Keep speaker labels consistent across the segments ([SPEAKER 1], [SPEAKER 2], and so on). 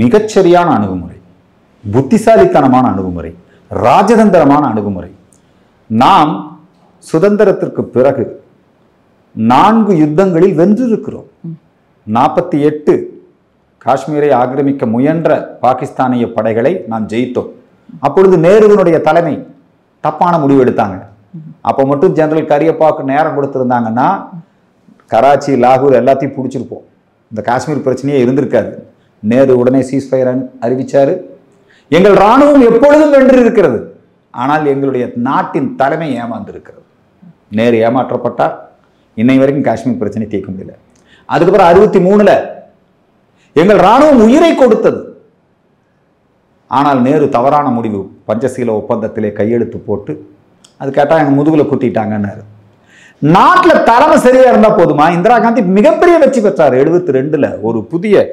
[SPEAKER 1] மிகச்சரியான அணுகுமுறை, புத்திசாலித்தனமான அணுகுமுறை, ராஜதந்திரமான அணுகுமுறை. நாம் சுதந்திரத்திற்கு பிறகு 4 யுத்தங்களில் வென்றிருக்கிறோம். 48 காஷ்மீரை ஆக்கிரமிக்க முயன்ற பாகிஸ்தானிய படைகளை நாம் ஜெயித்தோம். அப்பொழுது நேருவினுடைய தலைமை தப்பான முடிவு எடுத்தாங்க. அப்போ மட்டும் ஜெனரல் கரியப்பாவுக்கு நேரம் கொடுத்துருந்தாங்கன்னா கராச்சி, லாகூர் எல்லாத்தையும் பிடிச்சிருப்போம். இந்த காஷ்மீர் பிரச்சனையே இருந்திருக்காது. நேரு உடனே சீஸ்ஃபயர் அறிவிச்சாரு. எங்கள் இராணுவம் எப்பொழுதும் வென்று இருக்கிறது. ஆனால் எங்களுடைய நாட்டின் தலைமை ஏமாந்திருக்கிறது. நேரு ஏமாற்றப்பட்டார். இன்னை வரைக்கும் காஷ்மீர் பிரச்சனை தீர்க்க முடியல. அதுக்கப்புறம் 63ல் எங்கள் இராணுவம் உயிரை கொடுத்தது. ஆனால் நேரு தவறான முடிவு, பஞ்சசீல ஒப்பந்தத்திலே கையெழுத்து போட்டு அது கேட்டால் எங்கள் முதுகுல குத்திட்டாங்கன்னாரு. நாட்டில் தலைமை சரியா இருந்தா போதுமா? இந்திரா காந்தி மிகப்பெரிய வெற்றி பெற்றார். 72ல் ஒரு புதிய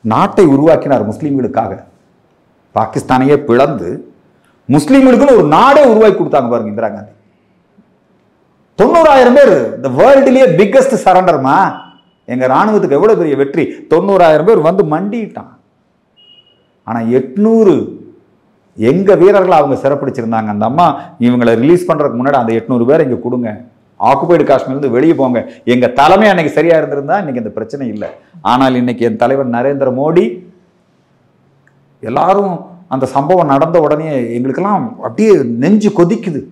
[SPEAKER 1] நாட்டை உருவாக்கினார் முஸ்லீம்களுக்காக. பாகிஸ்தானையே பிளந்து முஸ்லீம்களுக்குன்னு ஒரு நாடே உருவாக்கி கொடுத்தாங்க பாருங்க இந்திரா காந்தி. 90,000 பேர், இந்த வேர்ல்டுலயே பிக்கஸ்ட் சரண்டர்மா. எங்க ராணுவத்துக்கு எவ்வளவு பெரிய வெற்றி. 90,000 பேர் வந்து மண்டிட்டான். ஆனா 800 எங்க வீரர்கள் அவங்க சிறப்பிடிச்சிருந்தாங்க. அந்த அம்மா இவங்களை ரிலீஸ் பண்றதுக்கு முன்னாடி அந்த 800 பேர் இங்க கொடுங்க, ஆக்குபைடு காஷ்மீர்லேருந்து வெளியே போங்க. எங்க தலைமை அன்னைக்கு சரியா இருந்திருந்தா இன்னைக்கு இந்த பிரச்சனை இல்லை. ஆனால் இன்னைக்கு என் தலைவர் நரேந்திர மோடி, எல்லாரும் அந்த சம்பவம் நடந்த உடனே எங்களுக்கெல்லாம் அப்படியே நெஞ்சு கொதிக்குது.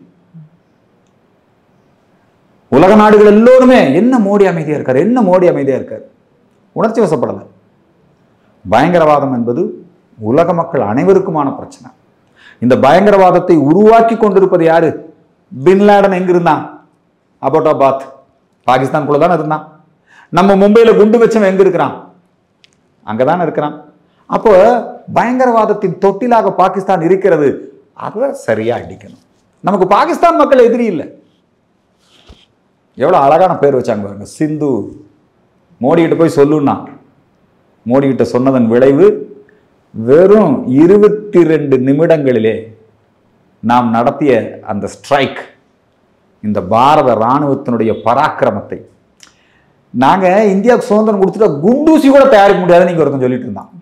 [SPEAKER 1] உலக நாடுகள் எல்லோருமே என்ன மோடி அமைதியா இருக்காரு, என்ன மோடி அமைதியா இருக்காரு, உணர்ச்சி வசப்படலை. பயங்கரவாதம் என்பது உலக மக்கள் அனைவருக்குமான பிரச்சனை. இந்த பயங்கரவாதத்தை உருவாக்கி கொண்டிருப்பது யாரு? பின்லேடன் எங்க இருந்தான்? அபோட்டாபாத் பாகிஸ்தானுக்குள்ள தானே இருந்தான். நம்ம மும்பையில குண்டு வச்சவன் எங்க இருக்கிறான்? அங்கதானே இருக்கிறான். அப்போ பயங்கரவாதத்தின் தொட்டிலாக பாகிஸ்தான் இருக்கிறது. அதை சரியா அடிக்கணும். நமக்கு பாகிஸ்தான் மக்கள் எதிரி இல்லை. எவ்வளவு அழகான பேர் வச்சாங்க பாருங்க, சிந்து. மோடி கிட்ட போய் சொல்லுன்னா, மோடி கிட்ட சொன்னதன் விளைவு வெறும் 22 நிமிடங்களிலே நாம் நடத்திய அந்த ஸ்ட்ரைக், இந்த பாரத இராணுவத்தினுடைய பராக்கிரமத்தை. நாங்க இந்தியாவுக்கு சுதந்திரம் கொடுத்துட்டா குண்டூசி கூட தயாரிக்க முடியாதுன்னு நீங்க ஒருத்தன் சொல்லிட்டு இருந்தான்.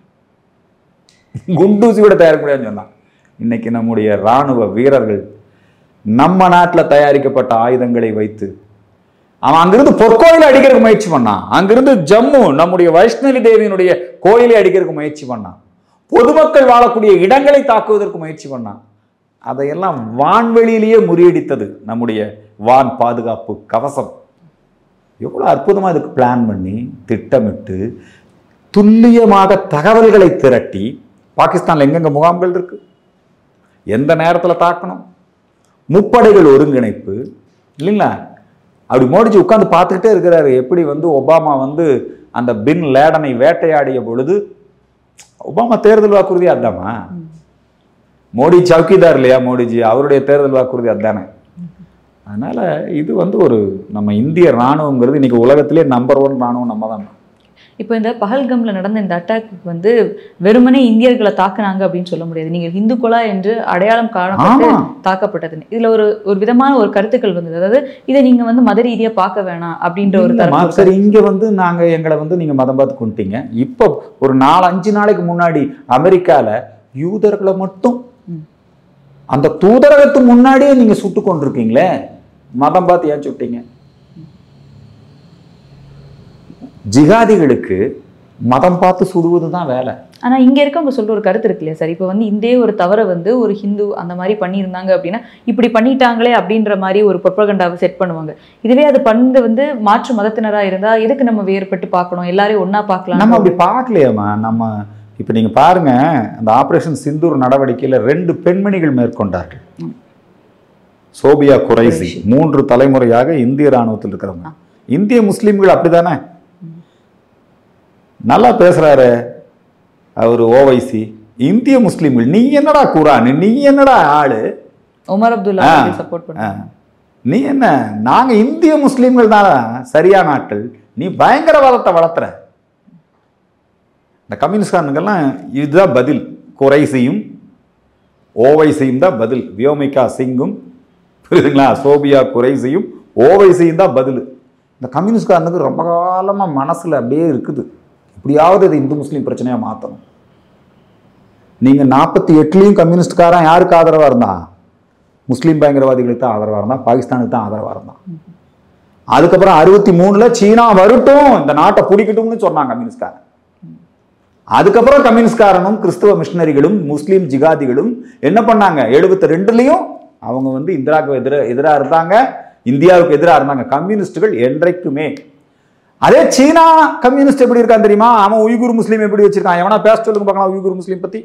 [SPEAKER 1] குண்டூசி கூட தயாரிக்க முடியாதுன்னு சொன்னான். இன்னைக்கு நம்முடைய இராணுவ வீரர்கள் நம்ம நாட்டில் தயாரிக்கப்பட்ட ஆயுதங்களை வைத்து அவன் அங்கிருந்து பொற்கோயிலை அடிக்கிறதுக்கு முயற்சி பண்ணான். அங்கிருந்து ஜம்மு நம்முடைய வைஷ்ணவி தேவியினுடைய கோயிலை அடிக்கிறதுக்கு முயற்சி பண்ணான். பொதுமக்கள் வாழக்கூடிய இடங்களை தாக்குவதற்கு முயற்சி பண்ணான். அதையெல்லாம் வான்வெளியிலேயே முறியடித்தது நம்முடைய வான் பாதுகாப்பு கவசம். எவ்வளவு அற்புதமா இதுக்கு பிளான் பண்ணி திட்டமிட்டு துல்லியமாக தகவல்களை திரட்டி, பாகிஸ்தான்ல எங்கெங்க முகாம்கள் இருக்கு, எந்த நேரத்தில் தாக்கணும், முப்படைகள் ஒருங்கிணைப்பு இல்லைங்களா? அப்படி மோடிஜி உட்கார்ந்து பார்த்துக்கிட்டே இருக்கிறாரு. எப்படி வந்து ஒபாமா வந்து அந்த பின் லேடனை வேட்டையாடிய பொழுது, ஒபாமா தேர்தல் வாக்குறுதி அதாமா? மோடி சவுக்கிதார் இல்லையா மோடிஜி, அவருடைய தேர்தல் வாக்குறுதி அதுதானே. அதனால இது வந்து ஒரு நம்ம இந்திய ராணுவங்கிறது இன்னைக்கு உலகத்திலே நம்பர் 1 ராணுவம் நம்ம தான்.
[SPEAKER 2] இப்போ இந்த பஹல்கம்ல நடந்த இந்த அட்டாக்கு வந்து வெறுமனே இந்தியர்களை தாக்குனாங்க அப்படின்னு சொல்ல முடியாது. நீங்க இந்துக்களா என்று அடையாளம் காணப்பட்டு தாக்கப்பட்டது. இதுல ஒரு விதமான ஒரு கருத்துக்கள் வந்தது. அதாவது இதை நீங்க வந்து மத ரீதியா பார்க்க வேணாம் அப்படின்ற ஒரு தரப்பு.
[SPEAKER 1] சரி, இங்க வந்து நாங்க எங்களை வந்து நீங்க மதம் பார்த்து கொண்டீங்க. இப்போ ஒரு 4-5 நாளைக்கு முன்னாடி அமெரிக்கால யூதர்களை மட்டும் அந்த தூதரகத்து முன்னாடியே நீங்க சுட்டு கொண்டிருக்கீங்களே, மதம் பார்த்து ஏன் சுட்டீங்க? ஜிகாதிகளுக்கு மதம் பார்த்து சுடுவதுதான் வேலை.
[SPEAKER 2] ஆனா இங்க இருக்கவங்க சொல்ற ஒரு கருத்து இருக்கு இல்லையா சார், இப்போ வந்து இந்த ஒரு தவறை வந்து ஒரு ஹிந்து அந்த மாதிரி பண்ணியிருந்தாங்க அப்படின்னா இப்படி பண்ணிட்டாங்களே அப்படின்ற மாதிரி ஒரு ப்ரொபகண்டாவை செட் பண்ணுவாங்க. இதுவே அது பண்ணது வந்து மாற்று மதத்தினரா இருந்தா எதுக்கு நம்ம வேறுபட்டு பார்க்கணும், எல்லாரையும் ஒன்னா பார்க்கலாம்.
[SPEAKER 1] நம்ம அப்படி பார்க்கலையாமா? நம்ம இப்ப நீங்க பாருங்க, அந்த ஆபரேஷன் சிந்தூர் நடவடிக்கையில 2 பெண்மணிகள் மேற்கொண்டார்கள். சோபியா குரைசி 3 தலைமுறையாக இந்திய ராணுவத்தில் இருக்கிறவங்க. இந்திய முஸ்லிம்கள் அப்படித்தானே? நல்லா பேசுறாரு அவரு ஓவைசி. இந்திய முஸ்லிம்கள், நீ என்னடா குரான், நீ என்னடா ஆளு?
[SPEAKER 2] உமர் அப்துல்லா சப்போர்ட் பண்ண,
[SPEAKER 1] நீ என்ன? நாங்க இந்திய முஸ்லிம்கள் தான் சரியான ஆட்கள், நீ பயங்கரவாதத்தை வளர்த்துற. இந்த கம்யூனிஸ்ட்காரனுக்கெல்லாம் இதுதான் பதில். குரைசியும் ஓவைசியும் தான் பதில். வியோமிகா சிங்கும் புரியுதுங்களா, சோபியா குரைசியும் ஓவைசியும் தான் பதில். இந்த கம்யூனிஸ்ட்காரனுக்கு ரொம்ப காலமாக மனசில் அப்படியே இருக்குது, எப்படியாவது இது இந்து முஸ்லீம் பிரச்சனையாக மாற்றணும். நீங்க 48லயும் கம்யூனிஸ்ட்காரன் யாருக்கு ஆதரவா இருந்தான்? முஸ்லீம் பயங்கரவாதிகளுக்கு தான் ஆதரவா இருந்தான், பாகிஸ்தானுக்கு தான் ஆதரவா இருந்தான். அதுக்கப்புறம் 63ல சீனா வரட்டும், இந்த நாட்டை பிடிக்கட்டும்னு சொன்னாங்க கம்யூனிஸ்ட்காரன். அதுக்கப்புறம் கம்யூனிஸ்ட்காரனும் கிறிஸ்துவ மிஷினரிகளும் முஸ்லீம் ஜிகாதிகளும் என்ன பண்ணாங்க? 72லயும் அவங்க வந்து இந்திராவுக்கு எதிராக இருந்தாங்க, இந்தியாவுக்கு எதிராக இருந்தாங்க. கம்யூனிஸ்டுகள் என்றைக்குமே. அதே சீனா கம்யூனிஸ்ட் எப்படி இருக்கான் தெரியுமா? அவன் உய்குர் முஸ்லீம் எப்படி வச்சிருக்கான்? எவனா பேச சொல்லுங்க பார்க்கலாம். உய்குர் முஸ்லீம் பத்தி,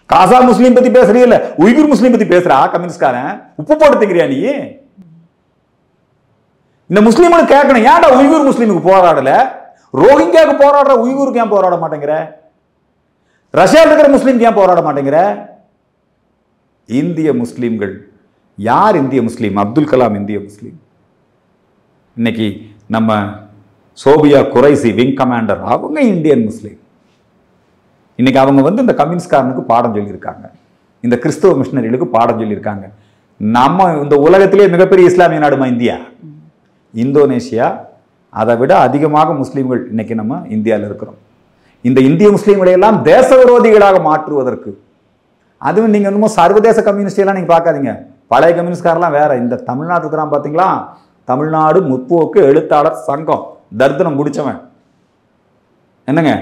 [SPEAKER 1] காசா முஸ்லீம் பத்தி பேசுறீல்ல, உய்குர் முஸ்லீம் பத்தி பேசுறா கம்யூனிஸ்ட்காரன். உப்பு போட்டு திங்கிறியா நீ? இந்த முஸ்லீம்களுக்கு கேட்கணும், ஏன்டா உய்குர் முஸ்லீமுக்கு போராடல? ரோஹிங்கியாவுக்கு போராடுற உய்குருக்கு ஏன் போராட மாட்டேங்கிற? ரஷ்யாவில் இருக்கிற முஸ்லீம்க்கு ஏன் போராட மாட்டேங்கிற? இந்திய முஸ்லீம்கள். யார் இந்திய முஸ்லீம்? அப்துல் கலாம் இந்திய முஸ்லீம். இன்னைக்கு நம்ம சோபியா குரைசி விங் கமாண்டர், அவங்க இந்தியன் முஸ்லீம். இன்னைக்கு அவங்க வந்து இந்த கம்யூனிஸ்ட்காரனுக்கு பாடம் சொல்லியிருக்காங்க, இந்த கிறிஸ்தவ மிஷினரிகளுக்கு பாடம் சொல்லியிருக்காங்க. நம்ம இந்த உலகத்திலே மிகப்பெரிய இஸ்லாமிய நாடுமா இந்தியா? இந்தோனேஷியா, அதை விட அதிகமாக முஸ்லீம்கள் இன்னைக்கு நம்ம இந்தியாவில் இருக்கிறோம். இந்த இந்திய முஸ்லீம்களை எல்லாம் தேச விரோதிகளாக மாற்றுவதற்கு, அதுவும் நீங்க இன்னமும் சர்வதேச கம்யூனிஸ்ட் எல்லாம் நீங்க பார்க்காதீங்க. பழைய கம்யூனிஸ்ட்காரெல்லாம் வேற. இந்த தமிழ்நாட்டுக்கு தான் பார்த்தீங்களா, தமிழ்நாடு முற்போக்கு எழுத்தாளர் சங்கம் தர்தனம் முடிச்சவன் என்னங்க,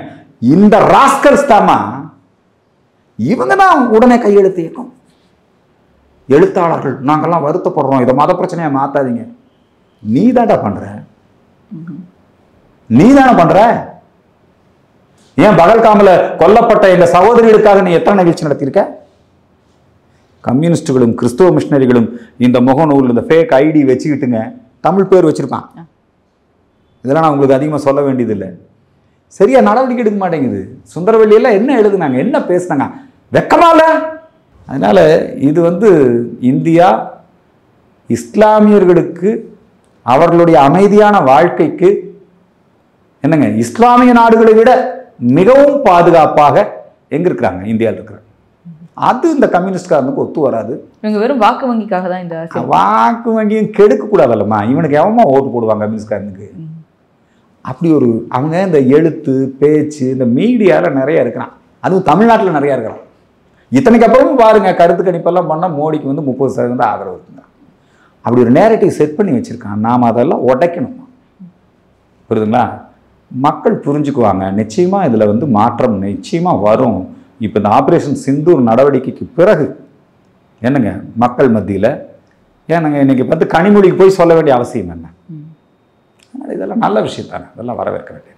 [SPEAKER 1] இந்த ராஸ்கல்ஸ் தாமா இவங்க தான் உடனே கையெழுத்து இயக்கம். எழுத்தாளர்கள் நாங்கெல்லாம் வருத்தப்படுறோம், இதை மத பிரச்சனையா மாத்தாதீங்க. நீ தாண்டா பண்ற, நீ தானே பண்ற. ஏன் பகல்காமில் கொல்லப்பட்ட எங்க சகோதரிகளுக்காக நீ எத்தனை நிகழ்ச்சி நடத்தியிருக்க? கம்யூனிஸ்டுகளும் கிறிஸ்துவ மிஷினரிகளும் இந்த முகநூல், இந்த ஃபேக் ஐடி வச்சுக்கிட்டுங்க தமிழ் பேர் வச்சிருப்பான். இதெல்லாம் நான் உங்களுக்கு அதிகமாக சொல்ல வேண்டியதில்லை. சரியா நடவடிக்கை எடுக்க மாட்டேங்குது. சுந்தரவெளியெல்லாம் என்ன எழுதுனாங்க, என்ன பேசுனாங்க, வெக்கமா இல்லை? அதனால இது வந்து இந்தியா இஸ்லாமியர்களுக்கு அவர்களுடைய அமைதியான வாழ்க்கைக்கு என்னங்க, இஸ்லாமிய நாடுகளை விட மிகவும் பாதுகாப்பாக எங்க இருக்கிறாங்க? இந்தியாவில் இருக்கிறாங்க. அது இந்த கம்யூனிஸ்ட்காரனுக்கு ஒத்து வராது.
[SPEAKER 2] இவங்க வெறும் வாக்கு வங்கிக்காக தான் இந்த
[SPEAKER 1] வாக்கு வங்கியும் கெடுக்க கூடாதல்லம்மா. இவனுக்கு எவமா ஓட்டு போடுவாங்க கம்யூனிஸ்ட்காரனுக்கு? அப்படி ஒரு அவங்க இந்த எழுத்து பேச்சு இந்த மீடியாவில் நிறைய இருக்கிறான். அதுவும் தமிழ்நாட்டில் நிறைய இருக்கிறான். இத்தனைக்கு அப்புறமும் பாருங்க, கருத்து கணிப்பெல்லாம் பண்ணால் மோடிக்கு வந்து 30% ஆதரவு இருந்தான். அப்படி ஒரு நேரட்டிவ் செட் பண்ணி வச்சிருக்கான். நாம் அதெல்லாம் உடைக்கணும். புரியுதுங்களா? மக்கள் புரிஞ்சுக்குவாங்க. நிச்சயமா இதுல வந்து மாற்றம் நிச்சயமா வரும். இப்போ இந்த ஆபரேஷன் சிந்தூர் நடவடிக்கைக்கு பிறகு என்னங்க மக்கள் மத்தியில் ஏன்னங்க இன்னைக்கு பார்த்து கனிமொழிக்கு போய் சொல்ல வேண்டிய அவசியம் என்ன? இதெல்லாம் நல்ல விஷயம் தானே, இதெல்லாம் வரவேற்க வேண்டிய